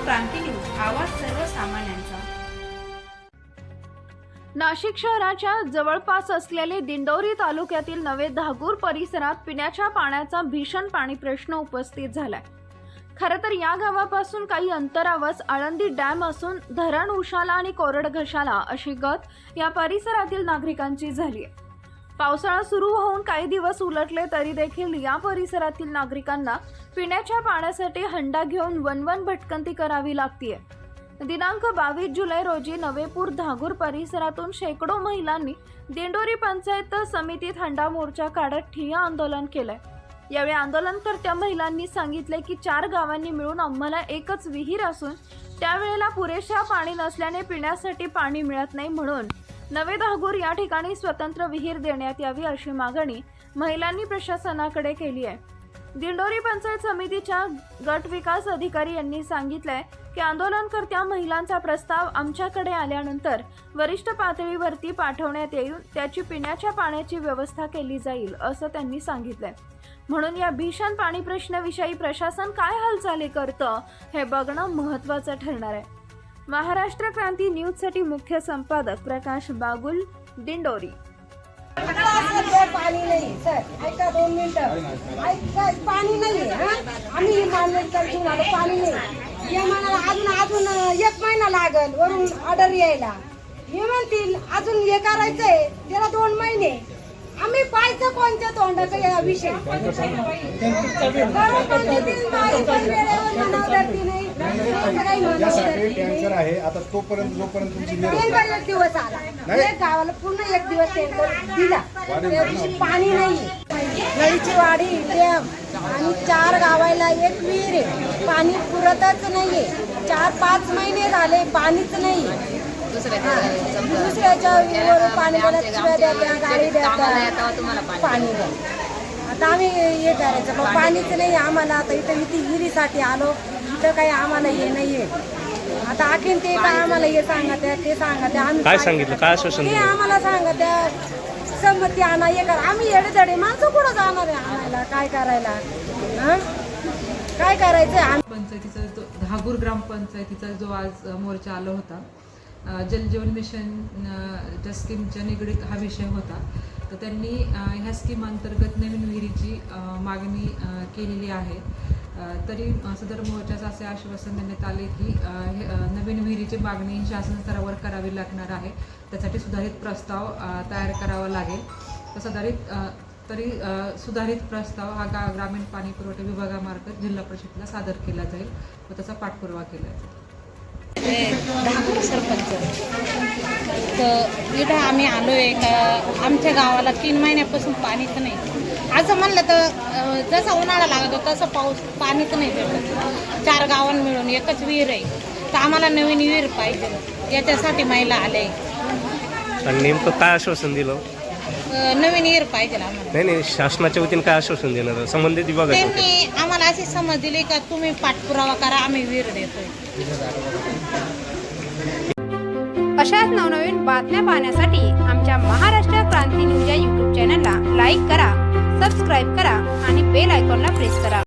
क्रांती news, आवाज सर्वसामान्यांचा। नाशिक शहराच्या जवळपास असलेले दिंडोरी तालुक्यातील नवे धागूर परिसरात पिण्याच्या पाण्याचा भीषण पाणी प्रश्न उपस्थित झालाय। खरं तर या गावापासून काही अंतरावरच आळंदी डॅम असून धरण उशाला आणि कोरड घशाला अशी गत या परिसरातील नागरिकांची झाली आहे। पावसाळा सुरू होऊन काही दिवस उलटले तरी देखील या परिसरातील नागरिकांना पिण्याच्या पाण्यासाठी हंडा घेऊन वनवन भटकंती करावी लागतीये। दिनांक 22 जुलै रोजी नवेपूर धागूर परिसरातून शेकडो महिलांनी दिंडोरी पंचायत समितीत हंडा मोर्चा काढत ठिय्या आंदोलन केलंय। यावेळी आंदोलनकर्त्या महिलांनी सांगितले की 4 गावांनी मिळून आम्हाला एकच विहीर असून त्यावेळेला पुरेशा पाणी नसल्याने पिण्यासाठी पाणी मिळत नाही, म्हणून नवे धागूर या ठिकाणी स्वतंत्र विहीर देण्यात यावी अशी मागणी महिलांनी प्रशासनाकडे केली आहे। दिंडोरी पंचायत समितीच्या गट विकास अधिकारी यांनी सांगितलंय की आंदोलनकर्त्या महिलांचा प्रस्ताव आमच्याकडे आल्यानंतर वरिष्ठ पातळीवरती पाठवण्यात येईल, त्याची पिण्याच्या पाण्याची व्यवस्था केली जाईल असं त्यांनी सांगितलंय। म्हणून या भीषण पाणी प्रश्नाविषयी प्रशासन काय हालचाली करतं हे बघणं महत्त्वाचं ठरणार आहे। महाराष्ट्र क्रांती न्यूज साठी मुख्य संपादक प्रकाश बागुल, दिंडोरी। पाणी नाही सर, ऐका 2 मिनिटं, ऐका पाणी नाही। आम्ही मानलं पाणी नाही, या मला अजून 1 महिना लागल वरून ऑर्डर यायला। हे म्हणतील अजून हे करायचंय, त्याला 2 महिने। आम्ही पाहायचं कोणत्या तोंडाचा या विषय टँकर आहे आता तोपर्यंत जोपर्यंत तुमची एक दिवस आला, एक गावाला पूर्ण 1 दिवस टँकर दिला, त्या दिवशी पाणी नाही। नळीची वाडी डॅम आणि 4 गावाला 1 विहीर आहे, पाणी पुरतच नाहीये। 4-5 महिने झाले पाणीच नाही। दुसऱ्याच्या विहिरीवर पाणी गाडी द्या पाणी द्या। आता आम्ही हे करायचं मग पाणीच नाही आम्हाला। आता इथं विहिरीसाठी आलो, इथं काही आम्हाला हे नाहीये। आता आणखीन ते काय आम्हाला हे सांगा त्या ते सांगा त्या आम्ही काय सांगितलं, काय आश्वासन ते आम्हाला सांगा त्या संमती आणा हे करा। आम्ही येडेधडे माणसं कुठं जाणार आहे आणायला, काय करायला, काय करायचं। पंचायतीचा जो धागूर ग्रामपंचायतीचा जो आज मोर्चा आला होता, जलजीवन मिशन ज्या स्कीमच्या निगडीत हा विषय होता, तर त्यांनी ह्या स्कीम अंतर्गत नवीन विहिरीची मागणी केलेली आहे। तरी सदर मोर्चाचं असे आश्वासन देण्यात आले की नवीन विहिरीची मागणी शासन स्तरावर करावी लागणार आहे, त्यासाठी सुधारित प्रस्ताव तयार करावा लागेल। तर सुधारित प्रस्ताव हा ग्रामीण पाणी पुरवठा विभागामार्फत जिल्हा परिषदेला सादर केला जाईल व त्याचा पाठपुरावा केला जाईल। धागूर सरपंच तर इथं आम्ही आलो आहे का आमच्या गावाला 3 महिन्यापासून पाणीच नाही। असं म्हणलं तर जसा उन्हाळा लागतो तसं पाणीच नाही भेटत। 4 गावां मिळून एकच विहीर आहे, तर आम्हाला नवीन विहीर पाहिजे, याच्यासाठी महिला आले। आणि नेमकं काय आश्वासन दिलं? नवीन विहीर पाहिजे आम्हाला। नाही, शासनाच्या वतीने काय आश्वासन देणार संबंधित विभागात? त्यांनी आम्हाला अशी समज दिली का तुम्ही पाठपुरावा करा, आम्ही विहीर देतोय। अशाच नवनवीन बातम्या पाहण्यासाठी आमच्या महाराष्ट्र क्रांती न्यूज या YouTube चॅनलला लाईक करा, सबस्क्राईब करा आणि बेल आयकॉनला प्रेस करा।